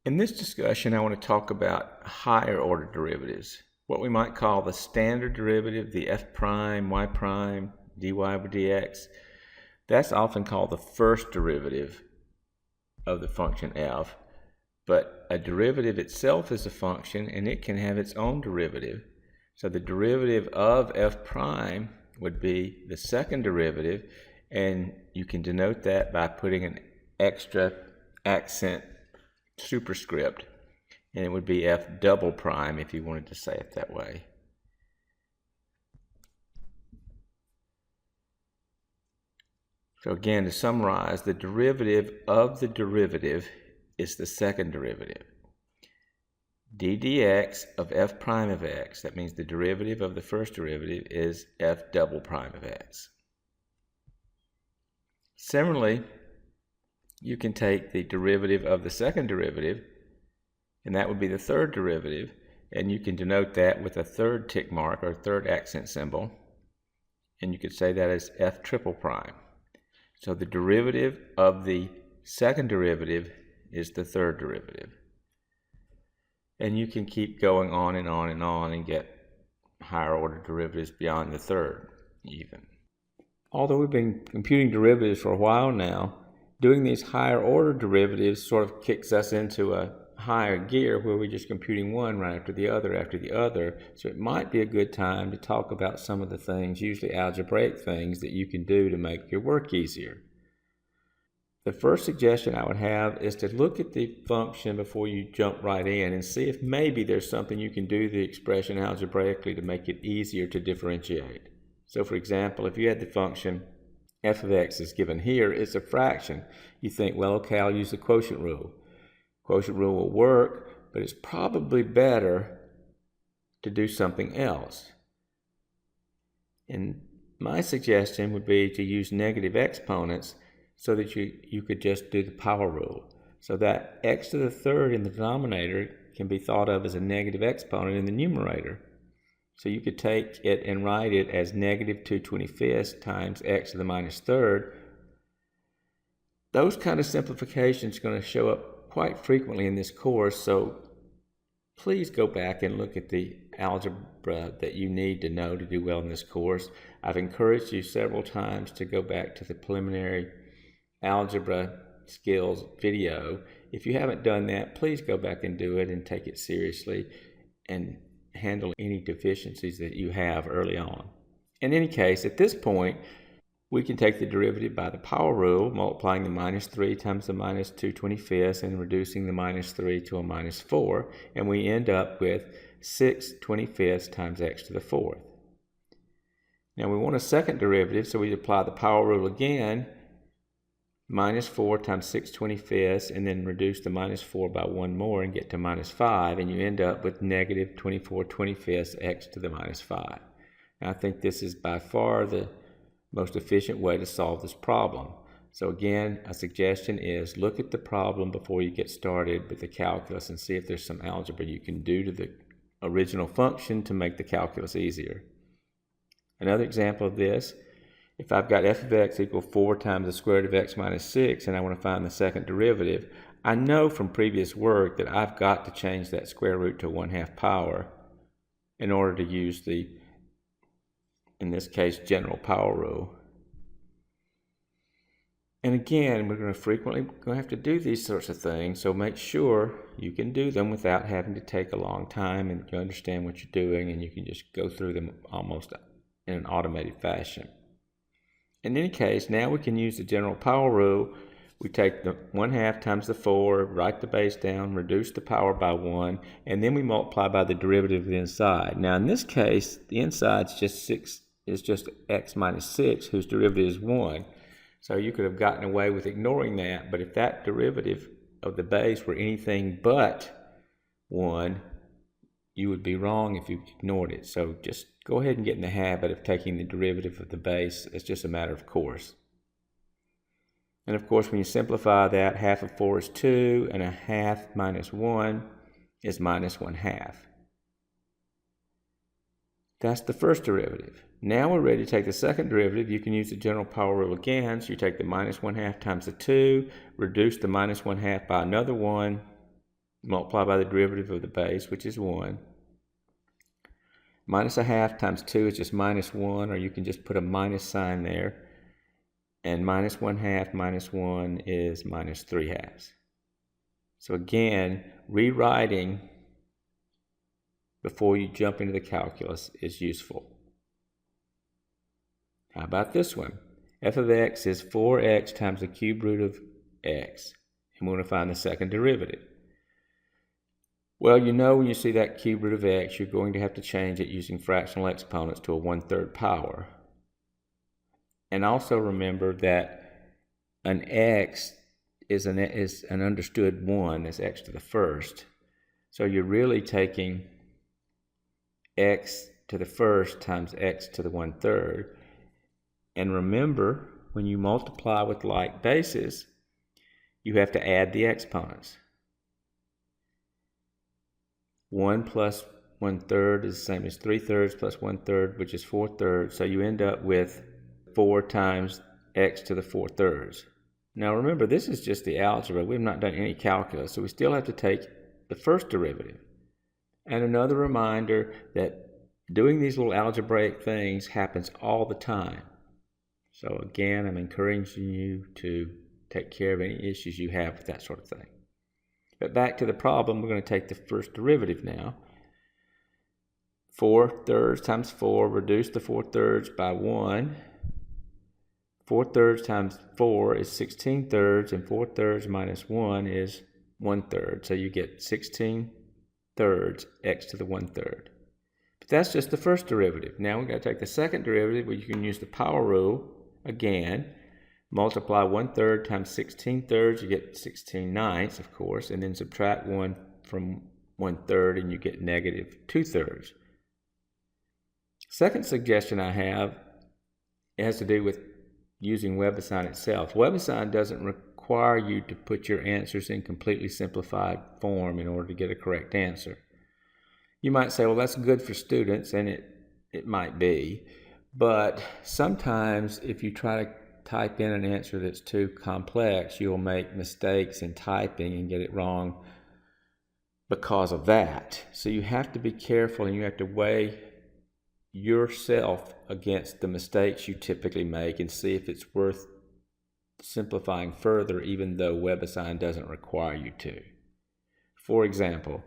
In this discussion, I want to talk about higher order derivatives, what we might call the standard derivative, the f prime, y prime, dy over dx. That's often called the first derivative of the function f, but a derivative itself is a function and it can have its own derivative. So the derivative of f prime would be the second derivative, and you can denote that by putting an extra accent superscript, and it would be f double prime if you wanted to say it that way. So again, to summarize, the derivative of the derivative is the second derivative. d dx of f prime of x, that means the derivative of the first derivative, is f double prime of x. Similarly, you can take the derivative of the second derivative, and that would be the third derivative, and you can denote that with a third tick mark or third accent symbol, and you could say that as f triple prime. So the derivative of the second derivative is the third derivative. And you can keep going on and on and on and get higher order derivatives beyond the third even. Although we've been computing derivatives for a while now, doing these higher order derivatives sort of kicks us into a higher gear where we're just computing one right after the other. So it might be a good time to talk about some of the things, usually algebraic things, that you can do to make your work easier. The first suggestion I would have is to look at the function before you jump right in and see if maybe there's something you can do the expression algebraically to make it easier to differentiate. So for example, if you had the function f of x is given here, it's a fraction. You think, well, okay, I'll use the quotient rule. Quotient rule will work, but it's probably better to do something else. And my suggestion would be to use negative exponents so that you could just do the power rule. So that x to the third in the denominator can be thought of as a negative exponent in the numerator. So you could take it and write it as negative 2/25 times x to the minus third. Those kind of simplifications are going to show up quite frequently in this course, so please go back and look at the algebra that you need to know to do well in this course. I've encouraged you several times to go back to the preliminary algebra skills video. If you haven't done that, please go back and do it and take it seriously and handle any deficiencies that you have early on. In any case, at this point, we can take the derivative by the power rule, multiplying the minus 3 times the minus 2/25 and reducing the minus 3 to a minus 4, and we end up with 6/25 times x to the fourth. Now we want a second derivative, so we apply the power rule again, minus 4 times 6/25, and then reduce the minus 4 by one more and get to minus 5, and you end up with negative 24/25 x to the minus 5. Now I think this is by far the most efficient way to solve this problem. So again, a suggestion is look at the problem before you get started with the calculus and see if there's some algebra you can do to the original function to make the calculus easier. Another example of this, if I've got f of x equal 4 times the square root of x minus 6 and I want to find the second derivative, I know from previous work that I've got to change that square root to 1/2 power in order to use the, in this case, general power rule. And again, we're going to have to do these sorts of things, so make sure you can do them without having to take a long time and you understand what you're doing, and you can just go through them almost in an automated fashion. In any case, now we can use the general power rule. We take the 1/2 times the 4, write the base down, reduce the power by 1, and then we multiply by the derivative of the inside. Now in this case, the inside is just x minus 6, whose derivative is 1. So you could have gotten away with ignoring that, but if that derivative of the base were anything but 1, you would be wrong if you ignored it. So just go ahead and get in the habit of taking the derivative of the base. It's just a matter of course. And of course, when you simplify that, 1/2 of 4 is 2, and 1/2 minus 1 is minus 1/2. That's the first derivative. Now we're ready to take the second derivative. You can use the general power rule again. So you take the minus 1/2 times the 2, reduce the minus 1/2 by another 1, multiply by the derivative of the base, which is 1. Minus a half times 2 is just minus 1, or you can just put a minus sign there. And minus 1/2 minus 1 is minus 3/2. So again, rewriting before you jump into the calculus is useful. How about this one? F of x is 4x times the cube root of x. And we want to find the second derivative. Well, you know when you see that cube root of x, you're going to have to change it using fractional exponents to a 1/3 power. And also remember that an x is an understood 1, that's x to the first. So you're really taking x to the first times x to the 1/3. And remember, when you multiply with like bases, you have to add the exponents. 1 plus 1/3 is the same as 3/3 plus 1/3, which is 4/3. So you end up with 4 times x to the 4/3. Now remember, this is just the algebra. We've not done any calculus, so we still have to take the first derivative. And another reminder that doing these little algebraic things happens all the time. So again, I'm encouraging you to take care of any issues you have with that sort of thing. But back to the problem, we're going to take the first derivative now. 4/3 times 4, reduce the 4/3 by 1. 4/3 times 4 is 16/3, and 4/3 minus 1 is 1/3. So you get 16/3 x to the 1/3. But that's just the first derivative. Now we've got to take the second derivative, where you can use the power rule again. Multiply 1/3 times 16/3, you get 16/9, of course, and then subtract 1 from 1/3 and you get negative 2/3. Second suggestion I have, it has to do with using WebAssign itself. WebAssign doesn't require you to put your answers in completely simplified form in order to get a correct answer. You might say, well, that's good for students, and it might be, but sometimes if you try to type in an answer that's too complex, you'll make mistakes in typing and get it wrong because of that. So you have to be careful, and you have to weigh yourself against the mistakes you typically make and see if it's worth simplifying further, even though WebAssign doesn't require you to. For example,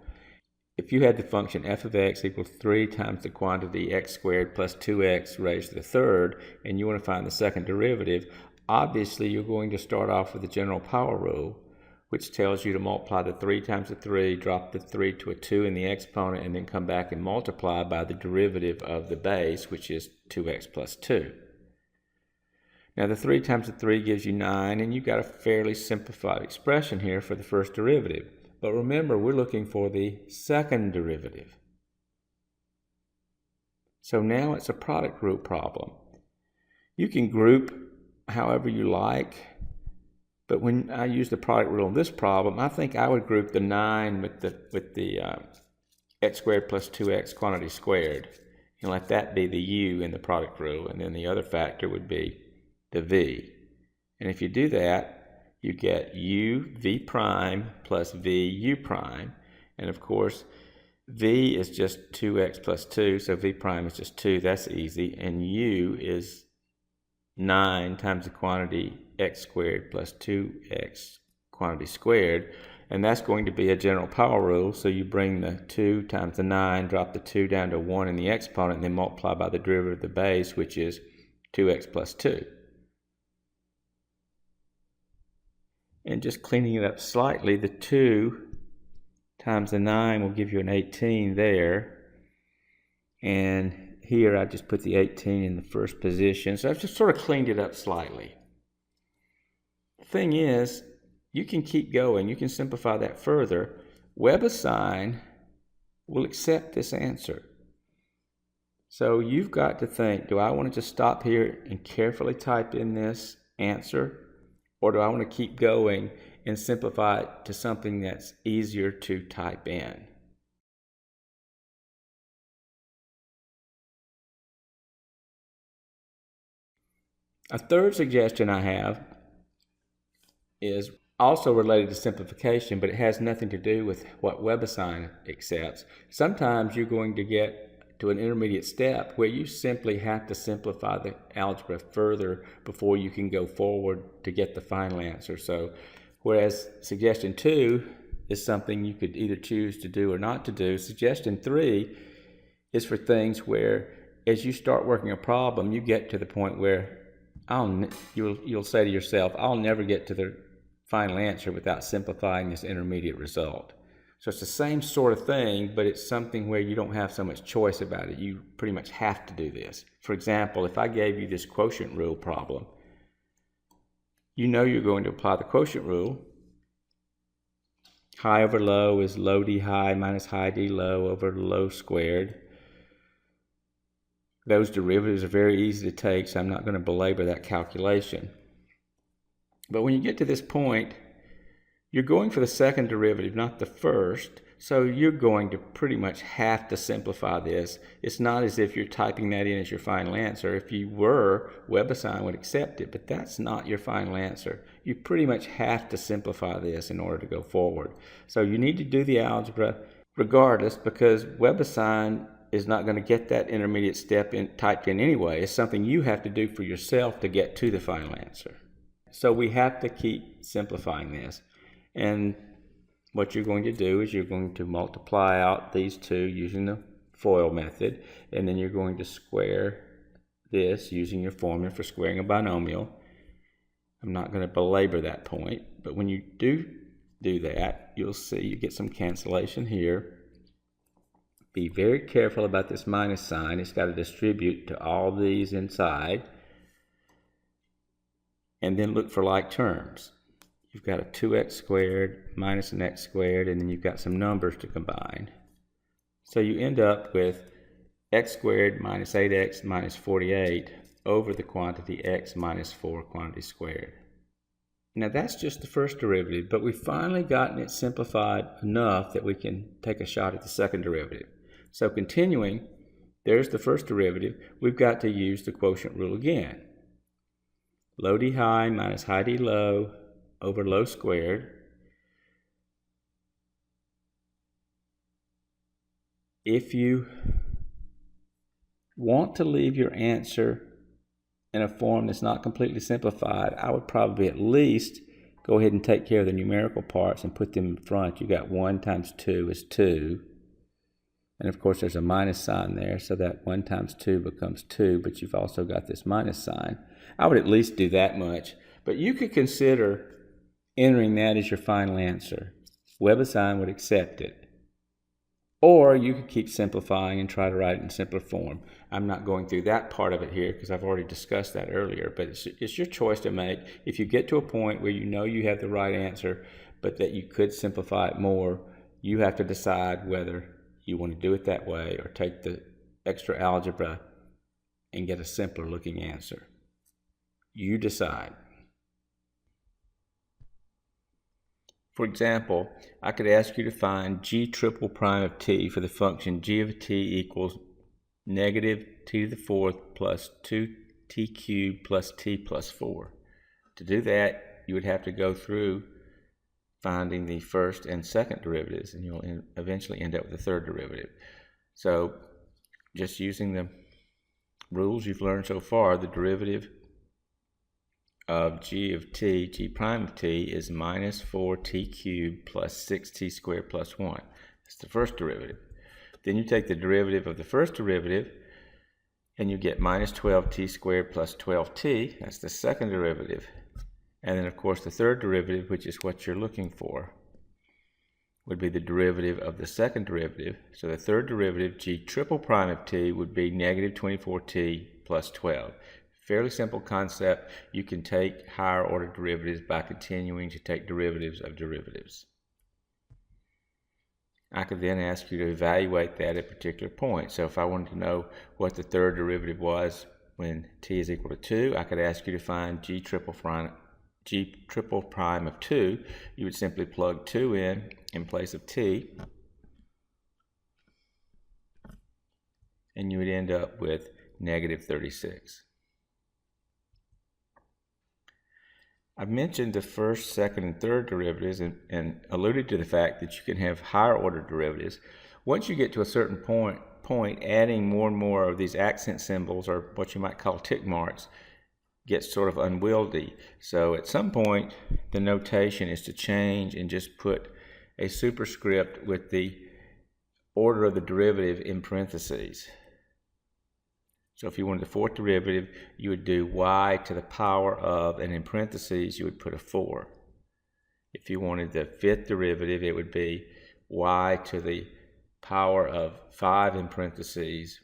if you had the function f of x equals 3 times the quantity x squared plus 2x raised to the third, and you want to find the second derivative, obviously you're going to start off with the general power rule, which tells you to multiply the 3 times the 3, drop the 3 to a 2 in the exponent, and then come back and multiply by the derivative of the base, which is 2x plus 2. Now the 3 times the 3 gives you 9, and you've got a fairly simplified expression here for the first derivative. But remember, we're looking for the second derivative. So now it's a product rule problem. You can group however you like, but when I use the product rule in this problem, I think I would group the 9 with the x squared plus 2x quantity squared, and let that be the u in the product rule, and then the other factor would be the v. And if you do that, you get u v prime plus v u prime, and of course v is just 2x plus 2, so v prime is just 2, that's easy, and u is 9 times the quantity x squared plus 2x quantity squared, and that's going to be a general power rule, so you bring the 2 times the 9, drop the 2 down to 1 in the exponent, and then multiply by the derivative of the base, which is 2x plus 2. And just cleaning it up slightly, the 2 times the 9 will give you an 18 there. And here I just put the 18 in the first position. So I've just sort of cleaned it up slightly. The thing is, you can keep going. You can simplify that further. WebAssign will accept this answer. So you've got to think, do I want to just stop here and carefully type in this answer? Or do I want to keep going and simplify it to something that's easier to type in? A third suggestion I have is also related to simplification, but it has nothing to do with what WebAssign accepts. Sometimes you're going to get to an intermediate step where you simply have to simplify the algebra further before you can go forward to get the final answer. So whereas suggestion 2 is something you could either choose to do or not to do, suggestion 3 is for things where as you start working a problem, you get to the point where you'll say to yourself, I'll never get to the final answer without simplifying this intermediate result. So it's the same sort of thing, but it's something where you don't have so much choice about it. You pretty much have to do this. For example, if I gave you this quotient rule problem, you know you're going to apply the quotient rule. High over low is low d high minus high d low over low squared. Those derivatives are very easy to take, so I'm not going to belabor that calculation. But when you get to this point, you're going for the second derivative, not the first, so you're going to pretty much have to simplify this. It's not as if you're typing that in as your final answer. If you were, WebAssign would accept it, but that's not your final answer. You pretty much have to simplify this in order to go forward. So you need to do the algebra regardless, because WebAssign is not going to get that intermediate step typed in anyway. It's something you have to do for yourself to get to the final answer. So we have to keep simplifying this. And what you're going to do is you're going to multiply out these two using the FOIL method, and then you're going to square this using your formula for squaring a binomial. I'm not going to belabor that point, but when you do that, you'll see you get some cancellation here. Be very careful about this minus sign. It's got to distribute to all these inside. And then look for like terms. You've got a 2x squared minus an x squared, and then you've got some numbers to combine. So you end up with x squared minus 8x minus 48 over the quantity x minus 4 quantity squared. Now that's just the first derivative, but we've finally gotten it simplified enough that we can take a shot at the second derivative. So continuing, there's the first derivative. We've got to use the quotient rule again. Low d high minus high d low over low squared. If you want to leave your answer in a form that's not completely simplified, I would probably at least go ahead and take care of the numerical parts and put them in front. You got 1 times 2 is 2. And of course there's a minus sign there, so that 1 times 2 becomes 2, but you've also got this minus sign. I would at least do that much, but you could consider entering that as your final answer. WebAssign would accept it. Or you could keep simplifying and try to write it in simpler form. I'm not going through that part of it here because I've already discussed that earlier, but it's your choice to make. If you get to a point where you know you have the right answer, but that you could simplify it more, you have to decide whether you want to do it that way or take the extra algebra and get a simpler looking answer. You decide. For example, I could ask you to find g triple prime of t for the function g of t equals negative t to the fourth plus 2t cubed plus t plus 4. To do that, you would have to go through finding the first and second derivatives, and you'll eventually end up with the third derivative. So just using the rules you've learned so far, the derivative of g of t, g prime of t, is minus 4t cubed plus 6t squared plus 1. That's the first derivative. Then you take the derivative of the first derivative, and you get minus 12t squared plus 12t. That's the second derivative. And then, of course, the third derivative, which is what you're looking for, would be the derivative of the second derivative. So the third derivative, g triple prime of t, would be negative 24t plus 12. Fairly simple concept. You can take higher order derivatives by continuing to take derivatives of derivatives. I could then ask you to evaluate that at a particular point. So if I wanted to know what the third derivative was when t is equal to 2, I could ask you to find g triple prime of 2. You would simply plug 2 in place of t, and you would end up with negative 36. I've mentioned the first, second, and third derivatives and alluded to the fact that you can have higher order derivatives. Once you get to a certain point, adding more and more of these accent symbols, or what you might call tick marks, gets sort of unwieldy. So at some point, the notation is to change and just put a superscript with the order of the derivative in parentheses. So if you wanted the fourth derivative, you would do y to the power of, and in parentheses, you would put a 4. If you wanted the fifth derivative, it would be y to the power of 5 in parentheses.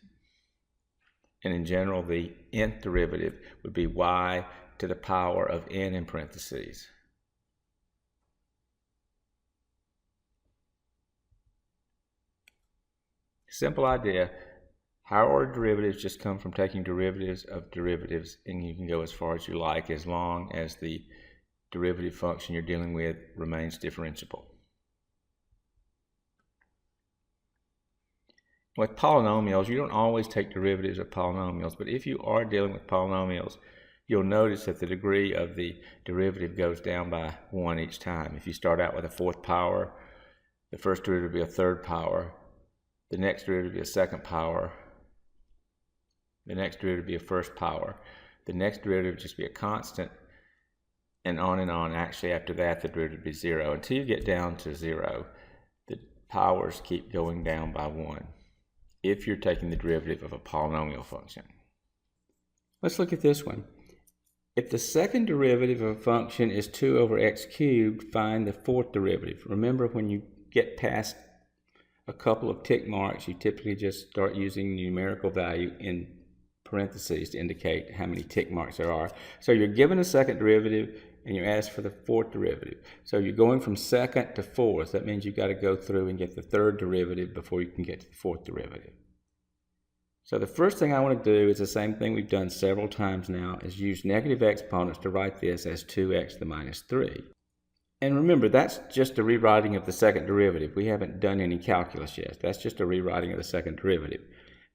And in general, the nth derivative would be y to the power of n in parentheses. Simple idea. Higher order derivatives just come from taking derivatives of derivatives, and you can go as far as you like as long as the derivative function you're dealing with remains differentiable. With polynomials, you don't always take derivatives of polynomials, but if you are dealing with polynomials, you'll notice that the degree of the derivative goes down by 1 each time. If you start out with a fourth power, the first derivative will be a third power, the next derivative will be a second power, the next derivative will be a first power, the next derivative will just be a constant, and on and on. Actually, after that, the derivative will be 0. Until you get down to 0, the powers keep going down by 1 if you're taking the derivative of a polynomial function. Let's look at this one. If the second derivative of a function is 2 over x cubed, find the fourth derivative. Remember, when you get past a couple of tick marks, you typically just start using the numerical value in parentheses to indicate how many tick marks there are. So you're given a second derivative and you ask for the fourth derivative. So you're going from second to fourth. That means you've got to go through and get the third derivative before you can get to the fourth derivative. So the first thing I want to do is the same thing we've done several times now, is use negative exponents to write this as 2x to the minus 3. And remember, that's just a rewriting of the second derivative. We haven't done any calculus yet. That's just a rewriting of the second derivative.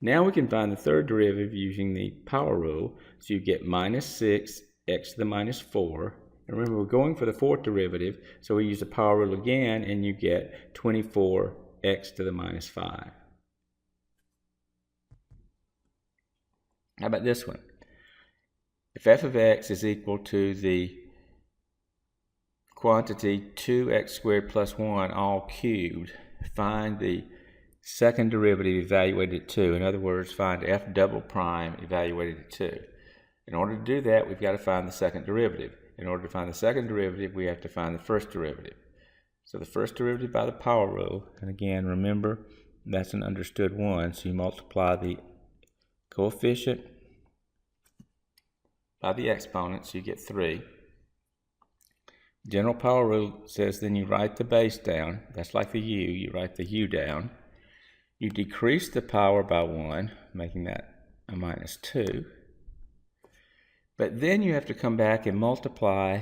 Now we can find the third derivative using the power rule. So you get minus 6x to the minus 4. And remember, we're going for the fourth derivative, so we use the power rule again, and you get 24x to the minus 5. How about this one? If f of x is equal to the quantity 2x squared plus 1 all cubed, find the second derivative evaluated at 2. In other words, find f double prime evaluated at 2. In order to do that, we've got to find the second derivative. In order to find the second derivative, we have to find the first derivative. So the first derivative by the power rule, and again, remember, that's an understood 1, so you multiply the coefficient by the exponent, so you get 3. General power rule says then you write the base down. That's like the u. You write the u down. You decrease the power by 1, making that a minus 2. But then you have to come back and multiply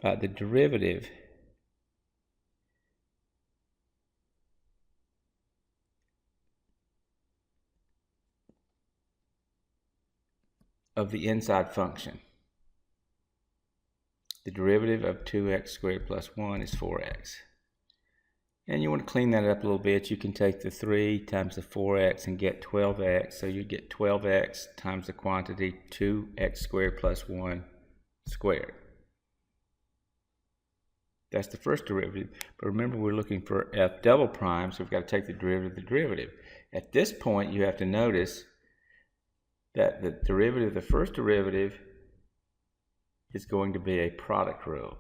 by the derivative of the inside function. The derivative of 2x squared plus 1 is 4x. And you want to clean that up a little bit. You can take the 3 times the 4x and get 12x. So you get 12x times the quantity 2x squared plus 1 squared. That's the first derivative. But remember, we're looking for f double prime, so we've got to take the derivative of the derivative. At this point, you have to notice that the derivative, the first derivative, is going to be a product rule.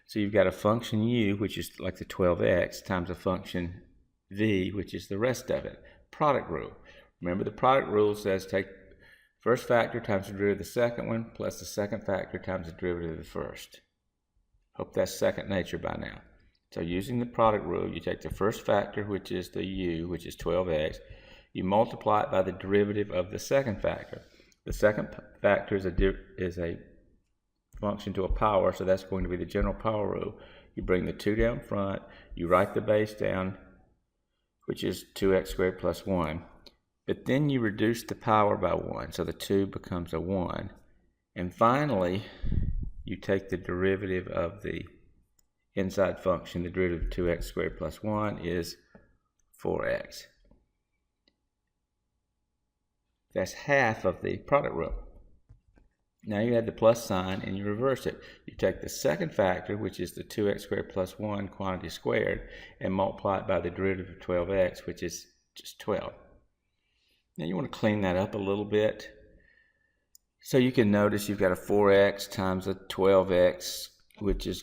So you've got a function u, which is like the 12x, times a function v, which is the rest of it. Product rule. Remember, the product rule says take first factor times the derivative of the second one, plus the second factor times the derivative of the first. Hope that's second nature by now. So using the product rule, you take the first factor, which is the u, which is 12x, you multiply it by the derivative of the second factor. The second factor is a function to a power, so that's going to be the general power rule. You bring the 2 down front, you write the base down, which is 2x squared plus 1, but then you reduce the power by 1, so the 2 becomes a 1, And finally, you take the derivative of the inside function. The derivative of 2x squared plus 1 is 4x. That's half of the product rule. Now you add the plus sign and you reverse it. You take the second factor, which is the 2x squared plus 1 quantity squared, and multiply it by the derivative of 12x, which is just 12. Now you want to clean that up a little bit. So you can notice you've got a 4x times a 12x, which is,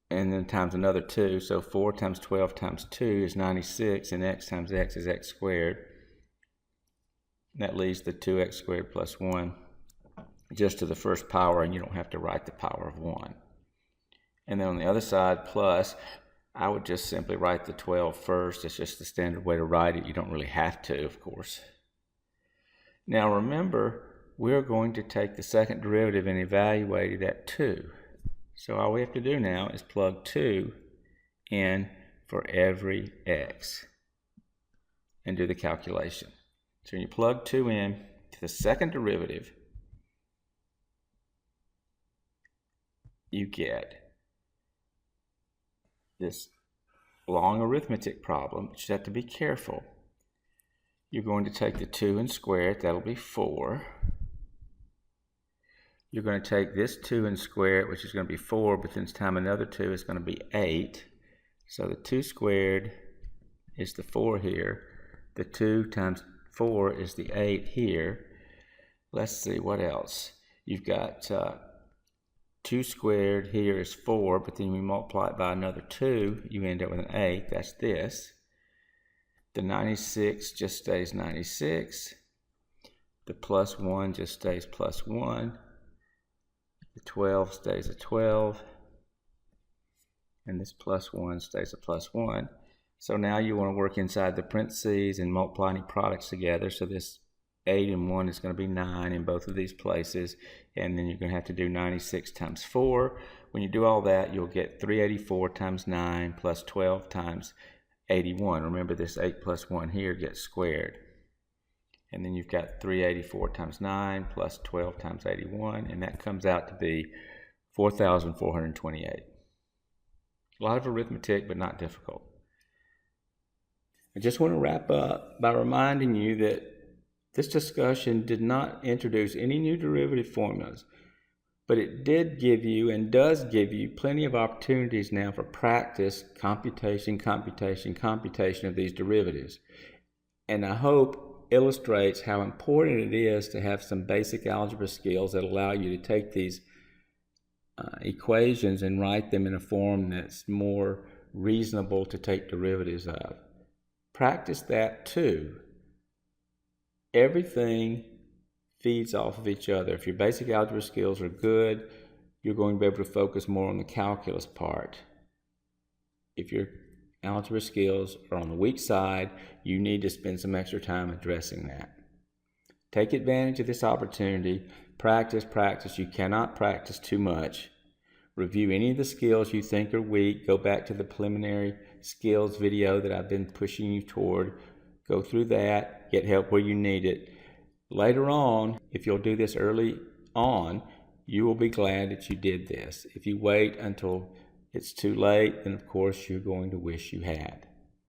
and then times another 2. So 4 times 12 times 2 is 96, and x times x is x squared. That leaves the 2x squared plus 1 just to the first power, and you don't have to write the power of 1. And then on the other side, plus, I would just simply write the 12 first. It's just the standard way to write it. You don't really have to, of course. Now remember, we're going to take the second derivative and evaluate it at 2. So all we have to do now is plug 2 in for every x and do the calculation. So when you plug 2 in to the second derivative, you get this long arithmetic problem, but you have to be careful. You're going to take the 2 and square it, that'll be 4. You're going to take this 2 and square it, which is going to be 4, but then times another 2 is going to be 8. So the 2 squared is the 4 here. The 2 times 4 is the 8 here. Let's see, what else? You've got 2 squared here is 4, but then we multiply it by another 2, you end up with an 8. That's this. The 96 just stays 96. The plus 1 just stays plus 1. The 12 stays a 12. And this plus 1 stays a plus 1. So now you want to work inside the parentheses and multiply any products together. So this 8 and 1 is going to be 9 in both of these places, and then you're going to have to do 96 times 4. When you do all that, you'll get 384 times 9 plus 12 times 81. Remember, this 8 plus 1 here gets squared. And then you've got 384 times 9 plus 12 times 81, and that comes out to be 4,428. A lot of arithmetic, but not difficult. I just want to wrap up by reminding you that this discussion did not introduce any new derivative formulas, but it did give you and does give you plenty of opportunities now for practice, computation of these derivatives. And I hope illustrates how important it is to have some basic algebra skills that allow you to take these equations and write them in a form that's more reasonable to take derivatives of. Practice that too. Everything feeds off of each other. If your basic algebra skills are good, you're going to be able to focus more on the calculus part. If your algebra skills are on the weak side, you need to spend some extra time addressing that. Take advantage of this opportunity. Practice. You cannot practice too much. Review any of the skills you think are weak. Go back to the preliminary skills video that I've been pushing you toward. Go through that. Get help where you need it. Later on, if you'll do this early on, you will be glad that you did this. If you wait until it's too late, then of course you're going to wish you had.